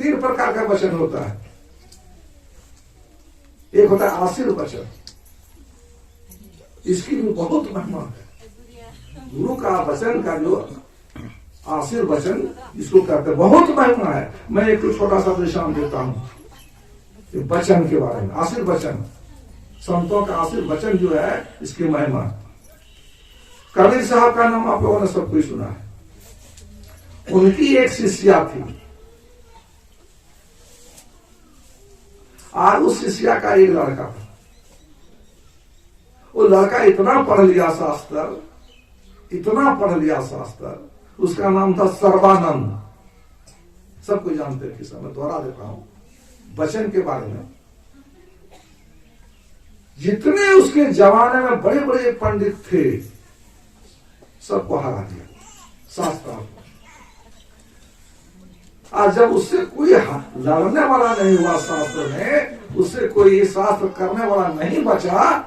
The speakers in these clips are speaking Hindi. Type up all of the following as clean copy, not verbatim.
तीन प्रकार का वचन होता है। एक होता है आशीर् वचन, इसकी भी बहुत महिमा है। गुरु का वचन का जो आशीर् वचन इसको कहते हैं, बहुत महिमा है। मैं एक छोटा सा दृष्टांत देता हूं वचन के बारे में। आशीर् वचन, संतों का आशीर् वचन जो है, इसकी महिमा। कबीर साहब का नाम आप लोगों ने सब कुछ सुना है। उनकी एक शिष्या थी और उस शिष्या का एक लड़का था। वो लड़का इतना पढ़ लिया शास्त्र, इतना पढ़ लिया शास्त्र, उसका नाम था सर्वानंद। सबको जानते हैं, किसा मैं दोहरा देता हूं वचन के बारे में। जितने उसके जमाने में बड़े बड़े पंडित थे, सबको हरा दिया शास्त्र। आज जब उससे कोई लड़ने वाला नहीं हुआ शास्त्र में, उससे कोई शास्त्र करने वाला नहीं बचा,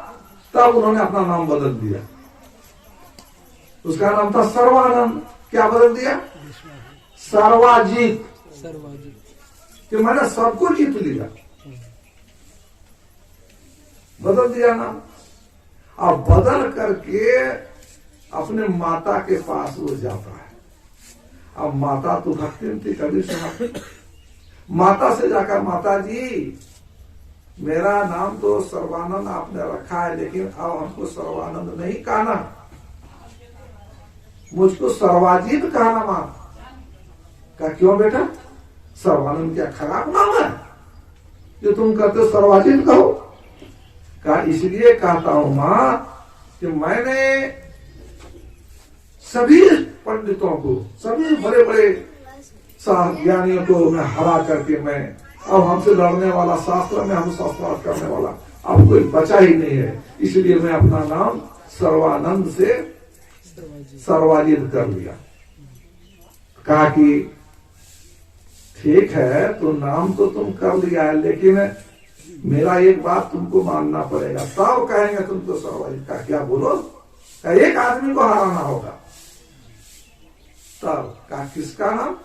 तब उन्होंने अपना नाम बदल दिया। उसका नाम था सर्वानंद। क्या बदल दिया? सर्वाजीत। कि मैंने सबको जीत लिया, बदल दिया नाम। अब बदल करके अपने माता के पास वो जाता है। अब माता तो भक्ति में थी, कभी सुना। माता से जाकर, माता जी मेरा नाम तो सर्वानंद आपने रखा है, लेकिन अब हमको सर्वानंद नहीं कहना, मुझको सर्वाजीत कहना। मां का क्यों बेटा? सर्वानंद क्या खराब नाम है जो तुम कहते सर्वाजीत कहो? का इसलिए कहता हूं मां कि मैंने सभी पंडितों को, सभी बड़े बड़े ज्ञानियों को मैं हरा करके, मैं अब हमसे लड़ने वाला, शास्त्र में हम शास्त्रार्थ करने वाला अब कोई बचा ही नहीं है। इसलिए मैं अपना नाम सर्वानंद से सर्वाजीत कर लिया। कहा कि ठीक है, तो नाम तो तुम कर लिया है, लेकिन मेरा एक बात तुमको मानना पड़ेगा, तब कहेंगे तुमको सर्वाजीत। का क्या बोलो? का एक आदमी को हराना होगा तब। का किसका नाम?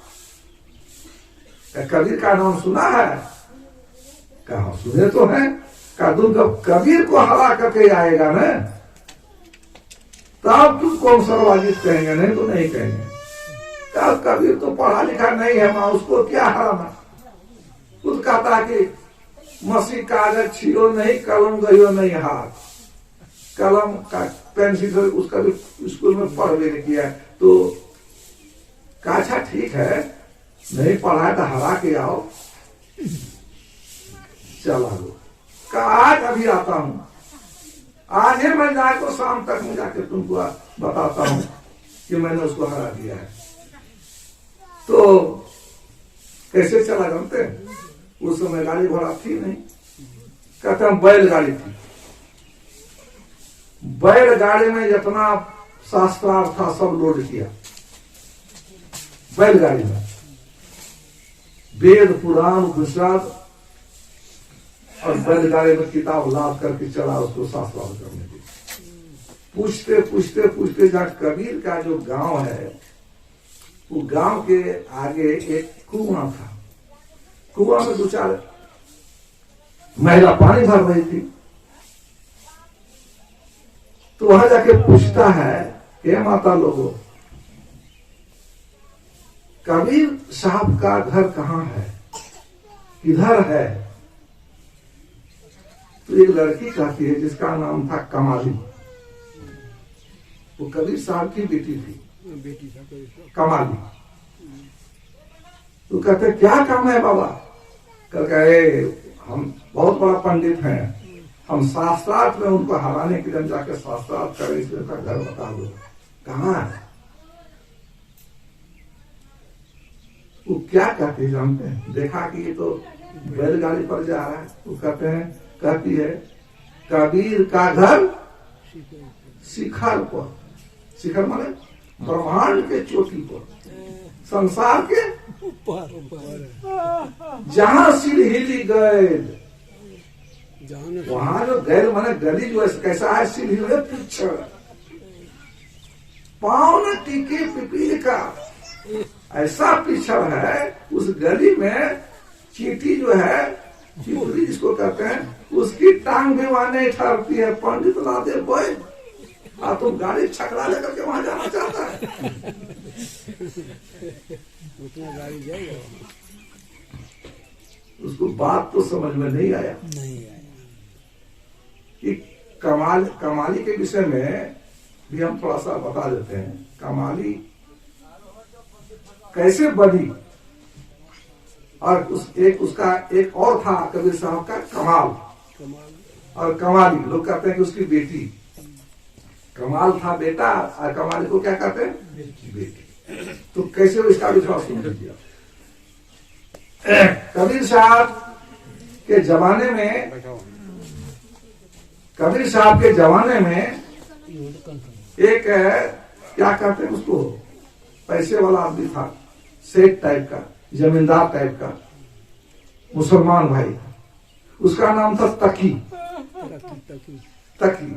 कबीर का नाम सुना है? कहा सुने तो है। का तुम जब कबीर को हरा करके आएगा ना, तब तुम कौन सर्वाजीत कहेंगे, नहीं तो नहीं कहेंगे। का कबीर तो पढ़ा लिखा नहीं है मां, उसको क्या हराना। खुद कहता कि मसी कागज छियो नहीं, कलम गयो नहीं हाथ। कलम का पेंसिल से उसका भी स्कूल में पढ़ भी नहीं किया, तो कहा अच्छा ठीक है, नहीं पढ़ा तो हरा के आओ। चला लो। आज अभी आता हूं, आज ही मैं जाकर शाम तक में जाकर तुमको बताता हूं कि मैंने उसको हरा दिया है। तो कैसे चला जानते हैं? उस समय गाड़ी घोड़ा थी नहीं, कहते हैं बैलगाड़ी थी। बैलगाड़ी में जितना शास्त्रार्थ था सब लोड किया बैलगाड़ी में। वेद पुराण उपनिषद और बैलगाड़ी में किताब लाद करके चला उसको शास्त्रार्थ करने के। पूछते पूछते पूछते जहाँ कबीर का जो गांव है, वो गांव के आगे एक कुआं था। कुआं में दो चार महिला पानी भर रही थी। तो वहां जाके पूछता है, हे माता लोगों, कबीर साहब का घर कहाँ है, किधर है? तो एक लड़की कहती है जिसका नाम था कमाली। वो कबीर साहब की बेटी थी, कमाली। तो कहते क्या काम है बाबा? कहते हम बहुत बड़ा पंडित हैं, हम शास्त्रार्थ में उनको हराने के लिए जाकर शास्त्रार्थ करें, इसलिए उनका घर बता दो कहाँ है। वो क्या कहते जानते हैं? देखा कि ये तो बैलगाड़ी पर जा रहा है। वो कहते हैं, कहती है कबीर का घर शिखर पर। शिखर माने ब्रह्मांड के चोटी पर, संसार के जहां सिर हिली गए, वहां जो गैल माने गली जो कैसा है, सिर हिले पिछड़, पाँव न टीके पिपील का, ऐसा पिछड़ है उस गली में चींटी जो है, चिपड़ी जिसको कहते हैं, उसकी टांग भी वहां नहीं ठहरती है। पंडित ला दे बोए, तुम गाड़ी छकड़ा लेकर के वहां जाना चाहता है? उतना गाड़ी जाएगा उसको बात तो समझ में नहीं आया कि कमाली के विषय में भी हम थोड़ा सा बता देते हैं। कमाली कैसे बनी, और उसका एक और था कबीर साहब का कमाल, और कमाली लोग कहते हैं कि उसकी बेटी। कमाल था बेटा और कमाली को क्या कहते हैं? बेटी। तो कैसे इसका भी थोड़ा सुन लीजिए। कबीर साहब के जमाने में, कबीर साहब के जमाने में एक क्या कहते हैं उसको, पैसे वाला आदमी था, सेठ टाइप का, जमींदार टाइप का, मुसलमान भाई था। उसका नाम था तकी। तकी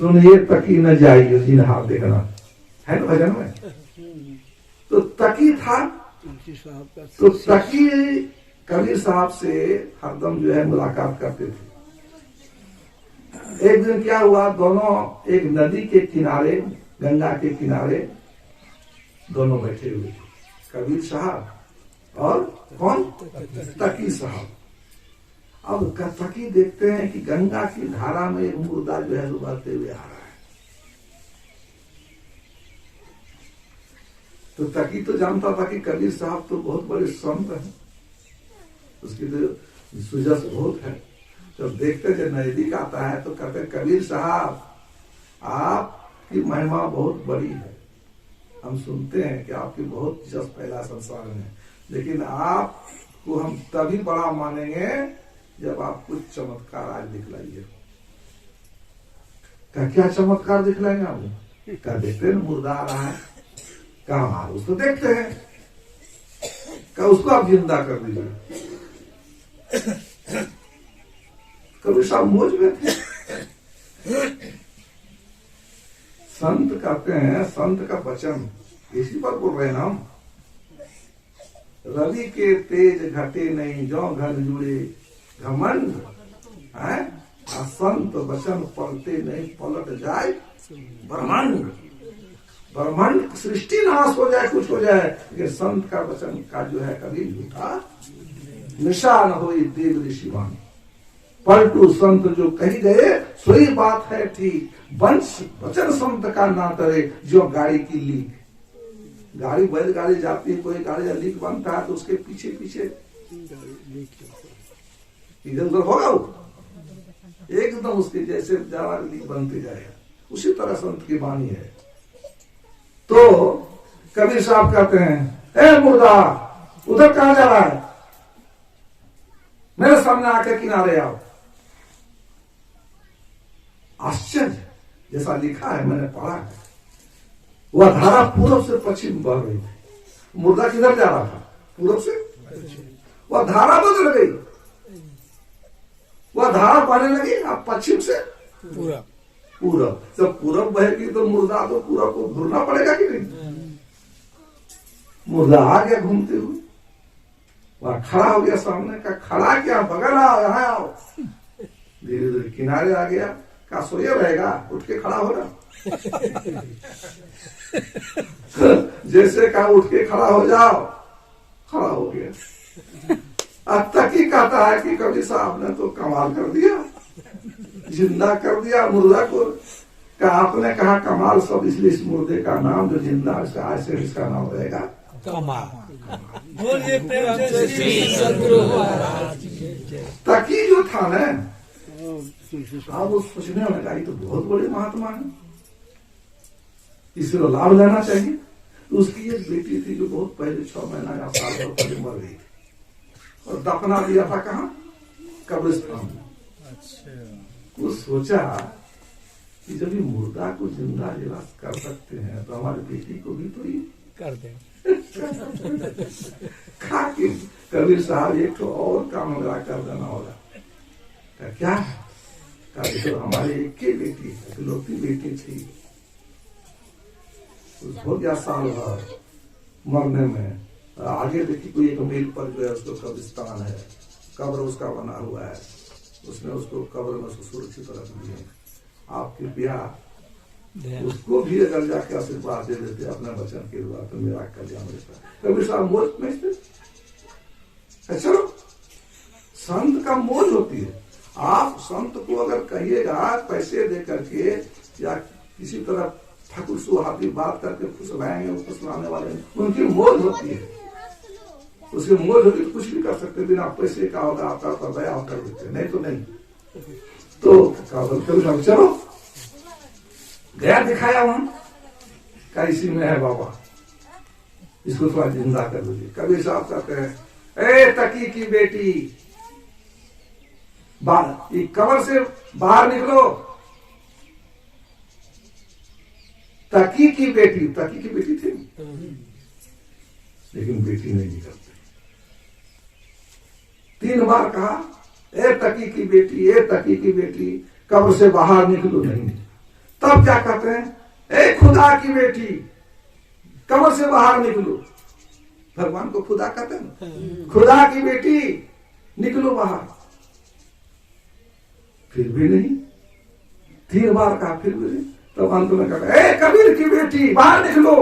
सुनिए, तकी न जाइए जिन हाथ देखना है ना भजन में। तो तकी था, तो तकी कबीर साहब से हरदम जो है मुलाकात करते थे। एक दिन क्या हुआ, दोनों एक नदी के किनारे, गंगा के किनारे दोनों बैठे हुए थे, कबीर साहब और कौन? तकी साहब। अब तकी देखते हैं कि गंगा की धारा में एक मुर्दा जो है उभरते हुए आ रहा है। तो तकी तो जानता था कि कबीर साहब तो बहुत बड़े संत हैं, उसकी तो सुजस बहुत है। जब देखते जब नजदीक आता है तो कहते कबीर साहब आपकी महिमा बहुत बड़ी है, हम सुनते हैं कि आपकी बहुत जस फैला संसार में, लेकिन आपको हम तभी बड़ा मानेंगे जब आप कुछ चमत्कार आज दिखलाइए। क्या चमत्कार दिखलाएंगे आप? क्या देखते हैं मुर्दा आ रहा है, कहा उसको देखते हैं, क्या उसको आप जिंदा कर दीजिए। कबीर साहब मौज में थे। संत कहते हैं, संत का वचन इसी पर बोल रहे हैं हम, रवि के तेज घटे नहीं जो घर जुड़े घमंड है, संत वचन पलटे नहीं पलट जाए ब्रह्मांड। ब्रह्मांड सृष्टि नाश हो जाए, कुछ हो जाए, लेकिन संत का वचन का जो है कभी झूठा निशान हो देव ऋषि वाणी। पलटू संत जो कही गए सोई बात है ठीक, वंश वचन संत का ना तरे जो गाड़ी की लीक। गाड़ी बैलगाड़ी जाती है, कोई गाड़ी लीक बनता है तो उसके पीछे पीछे इधर उधर होगा वो, एकदम उसके जैसे ज्यादा लीक बनते जाएगा। उसी तरह संत की वाणी है। तो कबीर साहब कहते हैं, ए मुर्दा उधर कहां जा रहा है, मेरे सामने आके किनारे आओ। आश्चर्य, जैसा लिखा है मैंने पढ़ा है, वह धारा पूरब से पश्चिम बह रही थी। मुर्दा किधर जा रहा था? पूरब से। वह धारा बदल गई, वह धारा बहने लगी अब पश्चिम से पूरब। पूरब जब पूरब बहेगी तो मुर्दा तो पूरब को घूरना पड़ेगा कि नहीं? मुर्दा आ गया घूमते हुए, वह खड़ा हो गया सामने का। खड़ा क्या, बगल आओ, यहाँ आओ। धीरे धीरे किनारे आ गया। का सोया रहेगा, उठ के खड़ा हो रहा। जैसे कहा उठ के खड़ा हो जाओ, खड़ा हो गया। अब तक ही कहता है कि कबीर साहब ने तो कमाल कर दिया, जिंदा कर दिया मुर्दा को। आपने कहा कमाल सब, इसलिए इस मुर्दे का नाम जो जिंदा इसका आज से इसका नाम रहेगा कमाल। तकी जो था ना, अब वो सोचने लगा ये तो बहुत बड़े महात्मा है, इससे लाभ लेना चाहिए। तो उसकी एक बेटी थी जो बहुत पहले 6 महीना या साल भर पहले मर गई थी, और दफना दिया था कहाँ? कब्रिस्तान में। वो सोचा कि जब ये मुर्दा को जिंदा जिला कर सकते हैं तो हमारी बेटी को भी तो ये कर दें। कबीर साहब एक तो और काम लगा कर देना होगा। क्या तो हमारी एक ही बेटी है, इकलौती बेटी थी, हो गया साल भर मरने में, आगे देखिए कोई एक मील पर जो है उसको कब्रिस्तान है, कब्र उसका बना हुआ है, उसने उसको कब्र में उसको सुरक्षित रख दिए। आप कृपया उसको भी अगर जाके आशीर्वाद दे देते अपने वचन के द्वारा तो मेरा कल्याण रहता। कभी साहब मोल में चलो, संत का मोल होती है। आप संत को अगर कहिएगा पैसे दे करके या किसी तरह ठाकुर सुहाती बात करके खुश लाएंगे, वो खुश लाने वाले उनकी मोल होती है, उसकी मोल होती तो कुछ भी कर सकते, बिना पैसे का होगा आपका तो दया कर देते, नहीं तो नहीं। तो चलो गया दिखाया वहां का इसी में है बाबा, इसको थोड़ा जिंदा कर दीजिए। कभी साहब कहते हैं, ए तकी की बेटी कब्र से बाहर निकलो। तकी की बेटी थी, लेकिन बेटी नहीं निकलती। 3 बार कहा, ए तकी की बेटी कब्र से बाहर निकलो नहीं। तब क्या कहते हैं, ए खुदा की बेटी कब्र से बाहर निकलो। भगवान को खुदा कहते हैं, खुदा की बेटी निकलो बाहर। फिर भी नहीं, 3 बार कहा फिर भी नहीं। तब अंत में कहा, ए कबीर की बेटी बाहर निकलो।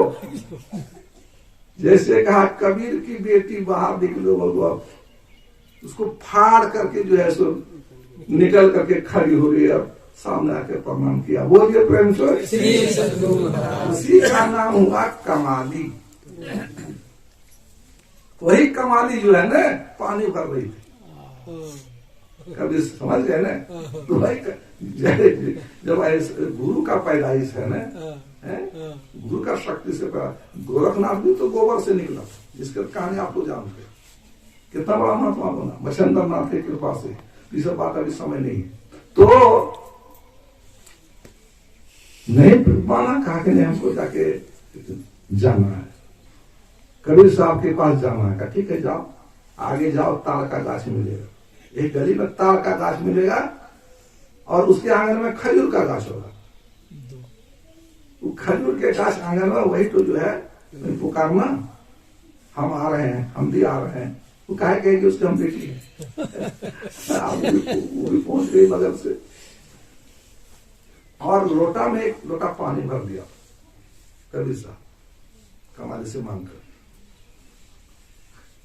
जैसे कहा कबीर की बेटी बाहर निकलो, भगवान उसको फाड़ करके जो है सो निकल करके खड़ी हो गई। अब सामने आके प्रणाम किया, बोलिए प्रेम से। उसी का नाम हुआ कमाली। वही कमाली जो है ना पानी भर रही थी, कभी समझ गए ना। तो भाई जब गुरु का पैदाइश है ना, गुरु का शक्ति से गोरखनाथ भी तो गोबर से निकला, जिसकी कहानी आप लोग जानते हैं। कितना बड़ा महात्मा बना मच्छिंद्र नाथ की कृपा से। ये सब बात अभी समय नहीं है, तो नहीं माना, कहा कि नहीं हमको जाके जाना है, कबीर साहब के पास जाना है। ठीक है जाओ, आगे जाओ, ताड़ का गाछ मिलेगा, एक गली में ताड़ का गाछ मिलेगा और उसके आंगन में खजूर का गाछ होगा। वो खजूर के गाछ आंगन में वही तो जो है पुकारना, हम आ रहे हैं, हम भी आ रहे हैं। वो कहे कहेगी उसकी हम बेटी है। वो भी पहुंच गई बगल से, और लोटा में एक लोटा पानी भर दिया कबीर साहब कमाली से मांगकर।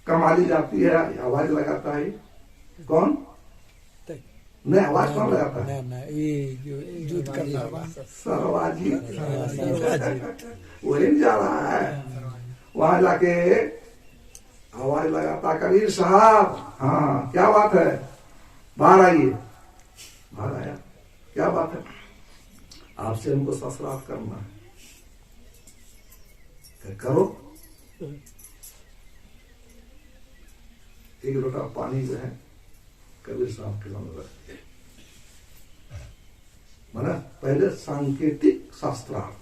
कमाली जाती है, आवाज लगाता है, कौन नहीं आवाज कौन लगाता है, सरवाजी वही जा रहा है। वहां जाके आवाज लगाता, कबीर साहब हाँ क्या बात है, बाहर आइए। बाहर आया, क्या बात है, आपसे हमको ससुराल करना है। करो। एक लोटा पानी जो है कबीर साहब के सामने रख दिया। माना पहले सांकेतिक शास्त्रार्थ,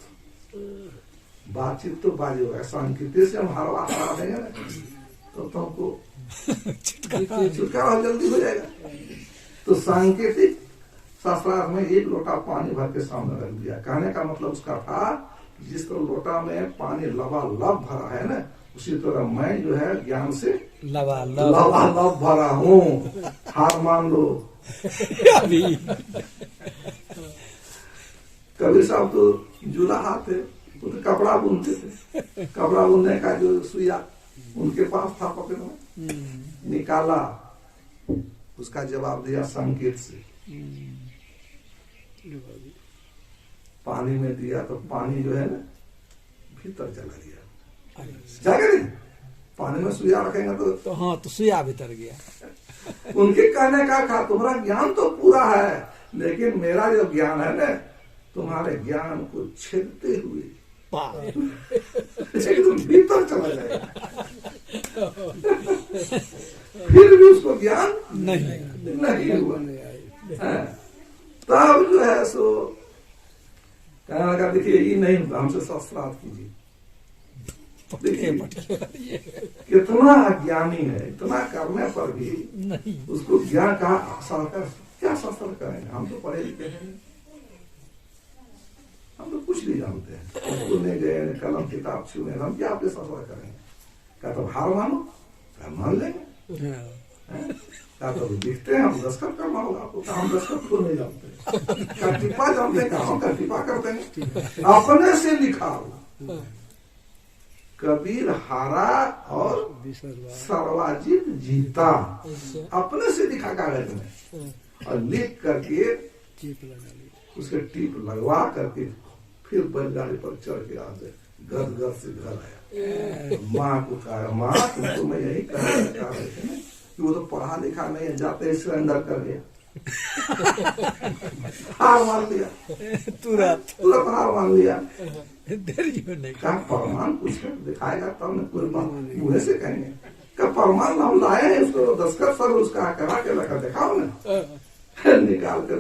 बातचीत तो बाजी होगा, सांकेतिक से हम हरवा हरा देंगे ना तो हमको छुटकारा जल्दी हो जाएगा। तो सांकेतिक शास्त्रार्थ में एक लोटा पानी भर के सामने रख दिया। कहने का मतलब उसका था, जिस तरह लोटा में पानी लबालब भरा है ना, उसी तरह मैं जो है ज्ञान से लबालब भरा हूँ, हार मान लो। कबीर साहब तो जुलाहा थे, वो तो कपड़ा बुनते थे, कपड़ा बुनने का जो सुइया उनके पास था, पकड़ में निकाला, उसका जवाब दिया संकेत से। पानी में दिया तो पानी जो है ना भीतर चला गया, जाएगा नहीं, पानी में सुइया रखेंगे तो हाँ, तो सुइया भीतर गया। उनके कहने का कहा, तुम्हारा ज्ञान तो पूरा है, लेकिन मेरा जो ज्ञान है ना, तुम्हारे ज्ञान को छेदते हुए एकदम भीतर चला जाएगा। फिर भी उसको ज्ञान नहीं हुआ। तब जो है सो कहने लगा, देखिए ये नहीं होता, हमसे शास्त्रार्थ कीजिए। कितना अज्ञानी है, इतना करने पर भी उसको ज्ञान का क्या शास्त्र करेंगे, हम तो पढ़े लिखे हैं, हम तो कुछ नहीं जानते हैं, स्कूल नहीं गए, कलम किताब छुए, हम क्या आपके शास्त्र करेंगे। क्या तुम हार मानो? क्या मान लेंगे? हाँ, क्या तो दिखते हैं हम दस्तखत करना होगा आपको? क्या हम दस्तखत को नहीं जानते? क्या टिप्पा जानते हैं? क्या हम क्या टिप्पा करते हैं? अपने से लिखा हो। कबीर हारा और सर्वाजीत जीता, अपने से लिखा कागज में और लिख करके टीप लगा ली। उसके टीप लगवा करके फिर बैलगाड़ी पर चढ़ के आते घर से घर आया। माँ को कहा, माँ तुमको मैं यही कह रहे थे ना कि वो तो पढ़ा लिखा नहीं है, जाते सरेंडर कर गया। हार मान लिया, तुरंत तुरंत हार मान लिया। देरी में नहीं। क्या प्रमाण कुछ दिखाएगा तब न कोई बात मुझे से कहेंगे। क्या प्रमाण हम लाए हैं, उसको दस्तखत सब उसका करा के लगा दिखाओ ना। निकाल कर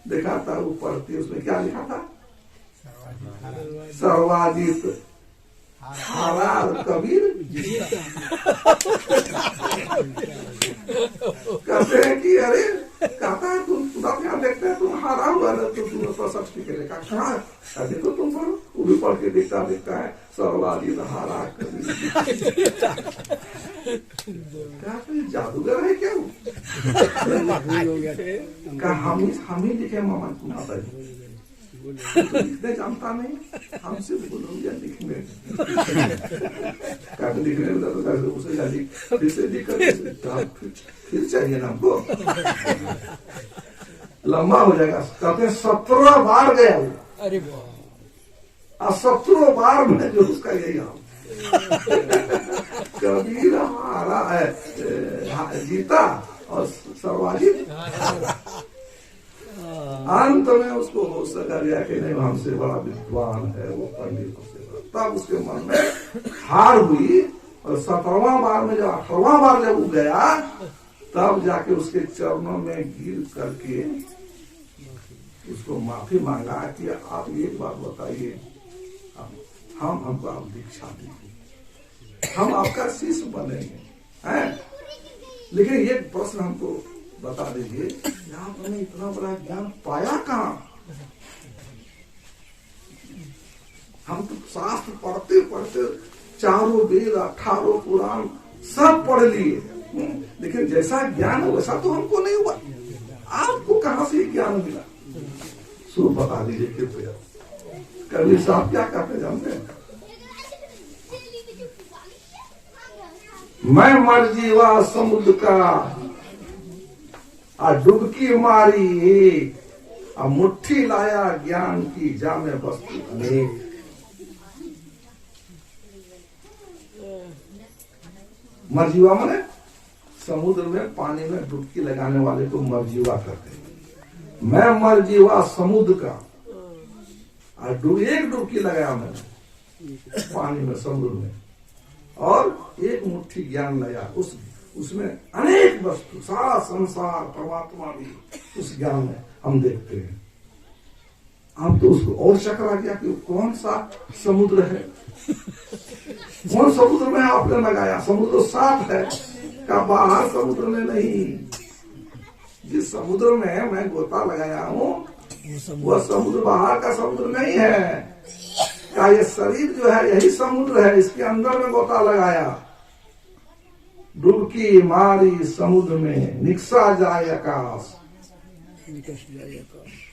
दिखाता, वो पढ़ती, उसमें क्या लिखा था? सर्वाजीत हारा और कबीर जीता। कहते हैं कि अरे कहता है तुम तुरंत यहाँ देखते हैं तुम हारा हुआ ना, तो तुम तो सर्टिफिकेट लिखा कहा देखो तुम पढ़ो, वो भी पढ़ के दिखता है सर्वाजीत हारा कबीर जीता। क्या कोई जादूगर है क्या? हो गया थे। क्या हम ही लिखे माता जी? लिखने जानता नहीं, हमसे भूल हो गया लिखने। क्या लिखने में तो उसे फिर लिख कर फिर चाहिए ना हमको, लंबा हो जाएगा। कहते हैं 17 बार गया वो, अरे वाह, और 17 बार में जो उसका यही हाल। कबीर हारा है जीता और सर्वाजीत। अंत में उसको हो सका गया कि नहीं हमसे बड़ा विद्वान है वो पंडित, हमसे बड़ा। तब उसके मन में हार हुई और 17वां बार में जब 18वां बार जब वो गया तब जाके उसके चरणों में गिर करके उसको माफी मांगा कि आप एक बात बताइए, हमको आप दीक्षा दीजिए, हम आपका शिष्य बनेंगे हैं, लेकिन एक प्रश्न हमको बता दीजिए, आपने इतना बड़ा ज्ञान पाया कहाँ? हम तो शास्त्र पढ़ते पढ़ते चारों वेद 18 पुराण सब पढ़ लिए, लेकिन जैसा ज्ञान वैसा तो हमको नहीं हुआ। आपको कहाँ से ज्ञान मिला? सो बता दीजिए कृपया। कबीर साहब क्या कहते जानते हैं? मैं मर जीवा समुद्र का आ डुबकी मारी एक, आ मुट्ठी लाया ज्ञान की जामे वस्तु अनेक। मरजीवा माने समुद्र में पानी में डुबकी लगाने वाले को मरजीवा कहते हैं। मैं मरजीवा समुद्र का, एक डुबकी लगाया मैंने पानी में समुद्र में, और एक मुट्ठी ज्ञान लाया, उसमें अनेक वस्तु, सारा संसार परमात्मा भी उस ज्ञान में हम देखते हैं। अब तो उसको और शक आ गया कि कौन सा समुद्र है, कौन समुद्र में आपने लगाया? समुद्र साफ है का बाहर समुद्र में नहीं। जिस समुद्र में मैं गोता लगाया हूँ वह समुद्र बाहर का समुद्र नहीं है। क्या ये शरीर जो है यही समुद्र है, इसके अंदर में गोता लगाया। डुबकी मारी समुद्र में, निकसा जाए आकाश,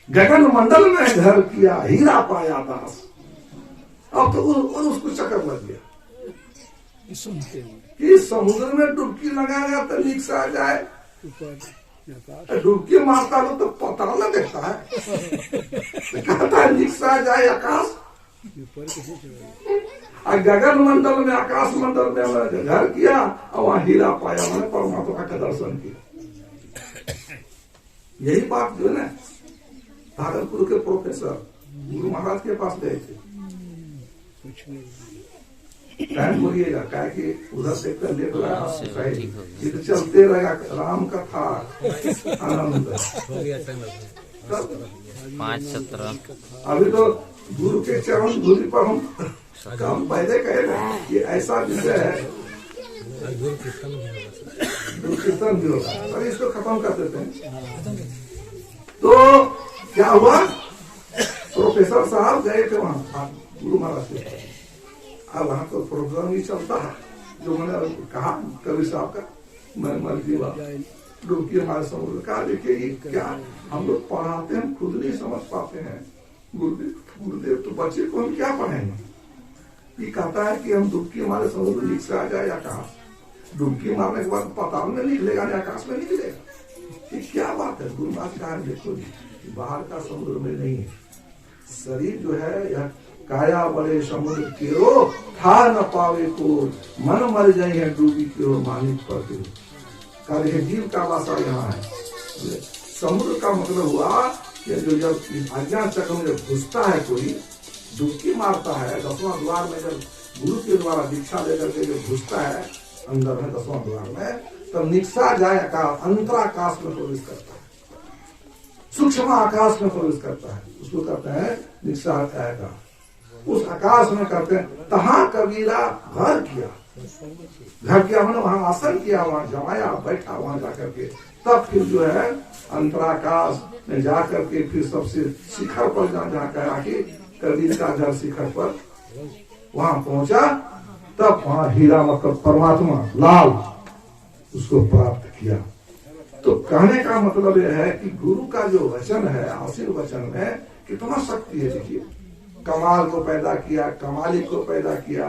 गगन मंडल में घर किया, हीरा पाया दास। अब तो उसको चक्कर लग गया सुनते हैं कि समुद्र में डुबकी लगाया तो निकसा जाए। डुबकी मारता लो तो पता न देखता है, कहता है निकसा जाए आकाश, और गगन मंडल में आकाश मंडल में मैंने घर किया और वहां हीरा पाया, मैंने परमात्मा का दर्शन किया। यही बात जो है ना, भागलपुर के प्रोफेसर गुरु महाराज के पास गए थे, टाइम बोलिएगा क्या कि उधर से कर लेट रहा सही, ये तो चलते रहेगा राम कथा आनंद। 5:17 अभी तो गुरु के चरण धूलि पर हम पहले कहे थे कि ऐसा विषय है, गुरु कीर्तन भी होगा, अरे इसको खत्म कर देते हैं। तो क्या हुआ, प्रोफेसर साहब गए थे वहां गुरु महाराज के, अब वहां तो प्रोग्राम ही चलता है, जो मैंने कहा कबीर साहब का मन की बात, डुबकी हमारे समुद्र का। देखिए ये क्या हम लोग पढ़ाते हैं, हम खुद नहीं समझ पाते हैं। गुरुदेव तो बच्चे को हम क्या पढ़ाएंगे। ये कहता है कि हम डुबकी हमारे समुद्र नीचे से आ जाए आकाश, डुबकी मारने के बाद पाताल में निकलेगा या आकाश में निकलेगा। ये क्या बात है। गुरु महाराज कहा देखो जी बाहर का समुद्र में नहीं है, शरीर जो है यह काया बड़े समुद्र केरो था न पावे को, मन मर जाए है डूबी केरो मानिक पर। कार्य जीव का वासा यहाँ है। समुद्र का मतलब हुआ कि जो जब अज्ञान चक्र में जब घुसता है कोई, डुबकी मारता है 10वां द्वार में, जब गुरु के द्वारा दीक्षा लेकर के जो घुसता है अंदर में 10वां द्वार में, तब निक्सा जाए आकाश, अंतराकाश में प्रवेश करता है, सूक्ष्म आकाश में प्रवेश करता है, उसको कहते हैं निक्सा आकाश। उस आकाश में करते हैं। तहाँ कबीरा घर किया, घर किया मैंने वहां आसन किया, वहां जमाया, बैठा वहां जाकर के, तब फिर जो है अंतराकाश में जाकर के फिर सबसे शिखर पर जहाँ कहा कि कबीर का घर शिखर पर वहां पहुंचा, तब वहां हीरा मतलब परमात्मा लाल उसको प्राप्त किया। तो कहने का मतलब यह है कि गुरु का जो वचन है, आशीर्वचन में कितना शक्ति है। देखिए कमाल को पैदा किया, कमाली को पैदा किया,